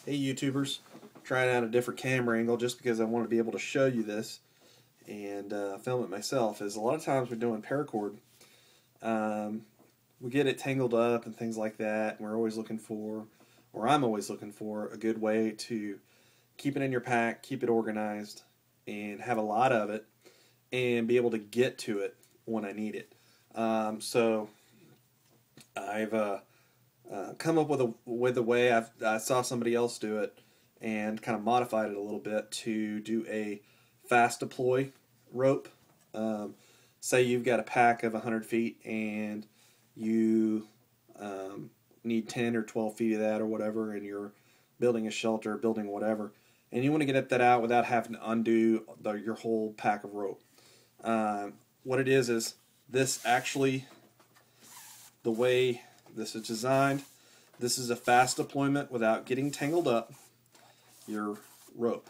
Hey YouTubers, trying out a different camera angle just because I want to be able to show you this and film it myself. Is a lot of times we're doing paracord, we get it tangled up and things like that, and we're always looking for, or I'm always looking for, a good way to keep it in your pack, keep it organized, and have a lot of it, and be able to get to it when I need it. So I've come up with a way. I saw somebody else do it and kind of modified it a little bit to do a fast deploy rope. Say you've got a pack of 100 feet and you need 10 or 12 feet of that or whatever, and you're building a shelter, building whatever, and you want to get that out without having to undo your whole pack of rope. What it is this actually, the way this is designed, this is a fast deployment without getting tangled up your rope.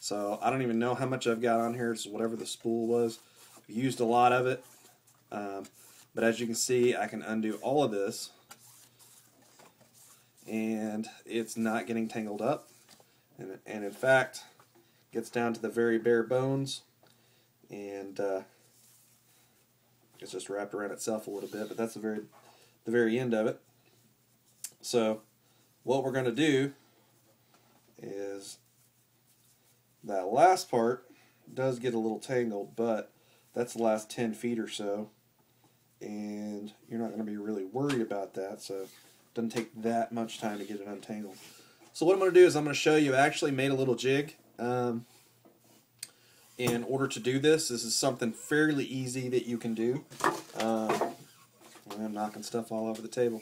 So I don't even know how much I've got on here. It's whatever the spool was. I've used a lot of it. But as you can see, I can undo all of this and it's not getting tangled up. And in fact, gets down to the very bare bones, and it's just wrapped around itself a little bit, but that's the very end of it. So what we're going to do is, that last part does get a little tangled, but that's the last 10 feet or so, and you're not going to be really worried about that, so it doesn't take that much time to get it untangled. So what I'm going to do is I'm going to show you. I actually made a little jig in order to do this. This is something fairly easy that you can do. I'm knocking stuff all over the table.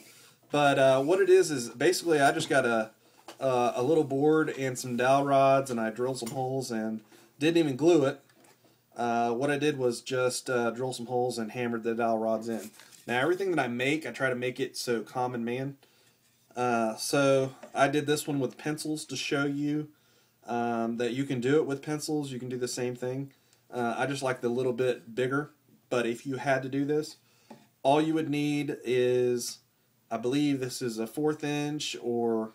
But what it is basically I just got a little board and some dowel rods, and I drilled some holes and didn't even glue it. What I did was just drill some holes and hammered the dowel rods in. Now everything that I make, I try to make it so common man. So I did this one with pencils to show you that you can do it with pencils. You can do the same thing. I just like the little bit bigger, but if you had to do this, all you would need is, I believe this is a 1/4 inch or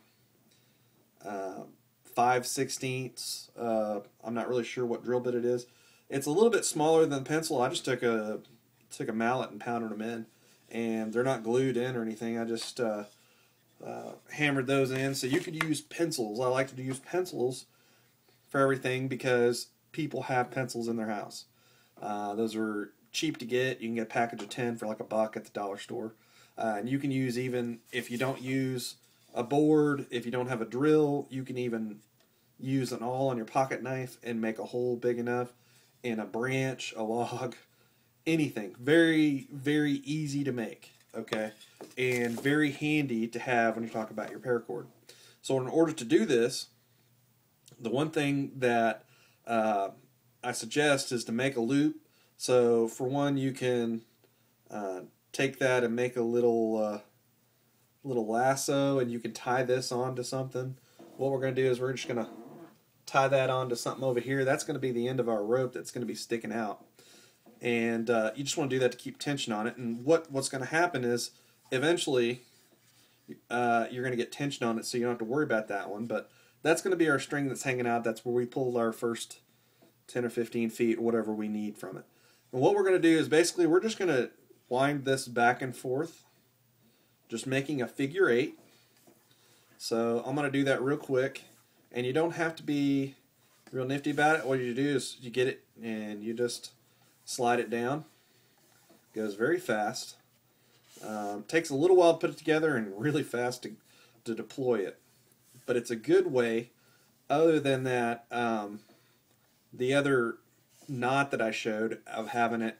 5/16. I'm not really sure what drill bit it is. It's a little bit smaller than pencil. I just took a mallet and pounded them in, and they're not glued in or anything. I just hammered those in. So you could use pencils. I like to use pencils for everything because people have pencils in their house. Those are cheap to get. You can get a package of 10 for like $1 at the dollar store. And you can use, even if you don't use a board, if you don't have a drill, you can even use an awl on your pocket knife and make a hole big enough in a branch, a log, anything. Very, very easy to make, okay? And very handy to have when you talk about your paracord. So in order to do this, the one thing that I suggest is to make a loop. So for one, you can take that and make a little lasso, and you can tie this onto something. What we're going to do is we're just going to tie that onto something over here. That's going to be the end of our rope that's going to be sticking out. And you just want to do that to keep tension on it. And what's going to happen is eventually you're going to get tension on it, so you don't have to worry about that one. But that's going to be our string that's hanging out. That's where we pulled our first 10 or 15 feet, or whatever we need from it. And what we're going to do is basically we're just going to wind this back and forth, just making a figure 8. So I'm going to do that real quick, and you don't have to be real nifty about it. What you do is you get it and you just slide it down. It goes very fast. Takes a little while to put it together and really fast to deploy it. But it's a good way. Other than that, the other knot that I showed of having it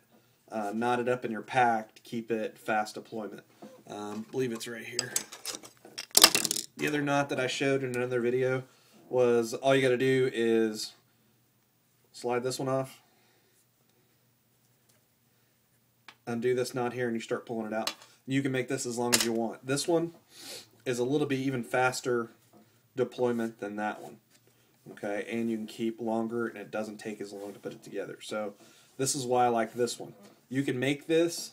knotted up in your pack to keep it fast deployment. I believe it's right here. The other knot that I showed in another video was all you got to do is slide this one off, undo this knot here, and you start pulling it out. You can make this as long as you want. This one is a little bit even faster deployment than that one. Okay, and you can keep longer, and it doesn't take as long to put it together. So this is why I like this one. You can make this,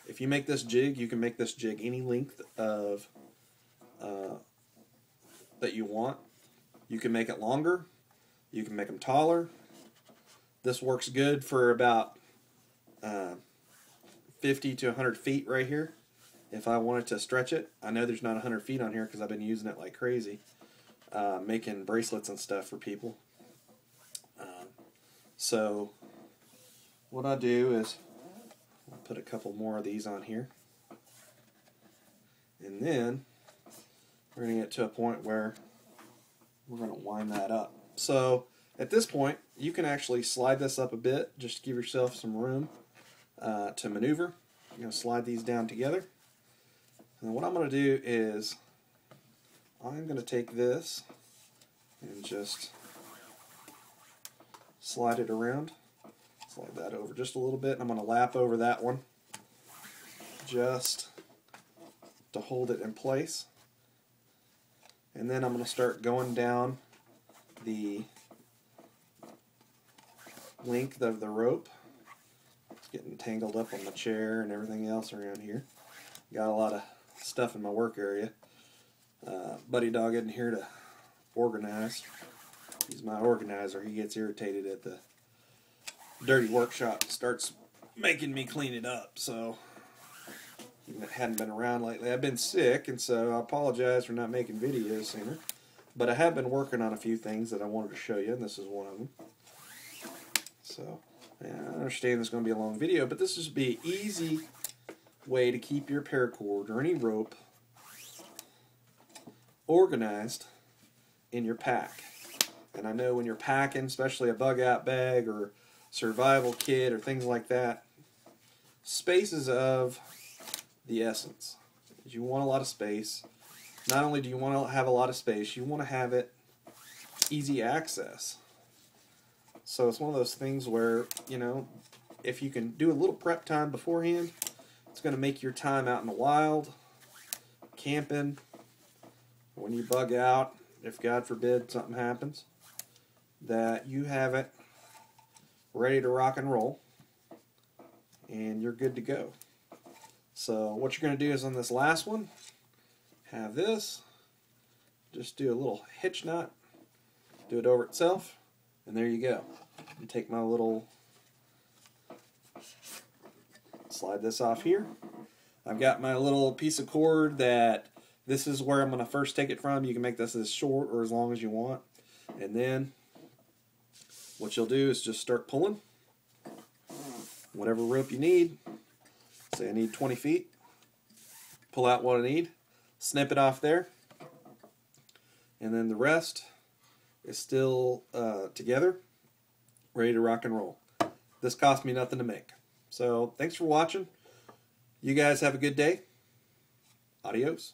if you make this jig, you can make this jig any length of that you want. You can make it longer. You can make them taller. This works good for about 50 to 100 feet right here. If I wanted to stretch it, I know there's not 100 feet on here because I've been using it like crazy, making bracelets and stuff for people. So what I do is I'll put a couple more of these on here, and then we're going to get to a point where we're going to wind that up. So at this point, you can actually slide this up a bit just to give yourself some room to maneuver. You're going to slide these down together. And what I'm going to do is I'm going to take this and just slide it around. Slide that over just a little bit. And I'm going to lap over that one just to hold it in place. And then I'm going to start going down the length of the rope. It's getting tangled up on the chair and everything else around here. Got a lot of stuff in my work area. Buddy Dog isn't here to organize. He's my organizer. He gets irritated at the dirty workshop and starts making me clean it up. So he hadn't been around lately. I've been sick, and so I apologize for not making videos sooner. But I have been working on a few things that I wanted to show you, and this is one of them. So yeah, I understand this is going to be a long video, but this is be an easy way to keep your paracord or any rope organized in your pack. And I know when you're packing, especially a bug out bag or survival kit or things like that, space is of the essence. You want a lot of space. Not only do you want to have a lot of space, you want to have it easy access. So it's one of those things where, you know, if you can do a little prep time beforehand, it's going to make your time out in the wild, camping, when you bug out, if God forbid something happens, that you have it ready to rock and roll, and you're good to go. So what you're going to do is on this last one, have this, just do a little hitch knot, do it over itself, and there you go. And take my little, slide this off here. I've got my little piece of cord that this is where I'm going to first take it from. You can make this as short or as long as you want. And then what you'll do is just start pulling whatever rope you need. Say I need 20 feet. Pull out what I need. Snip it off there. And then the rest is still together, ready to rock and roll. This cost me nothing to make. So thanks for watching. You guys have a good day. Adios.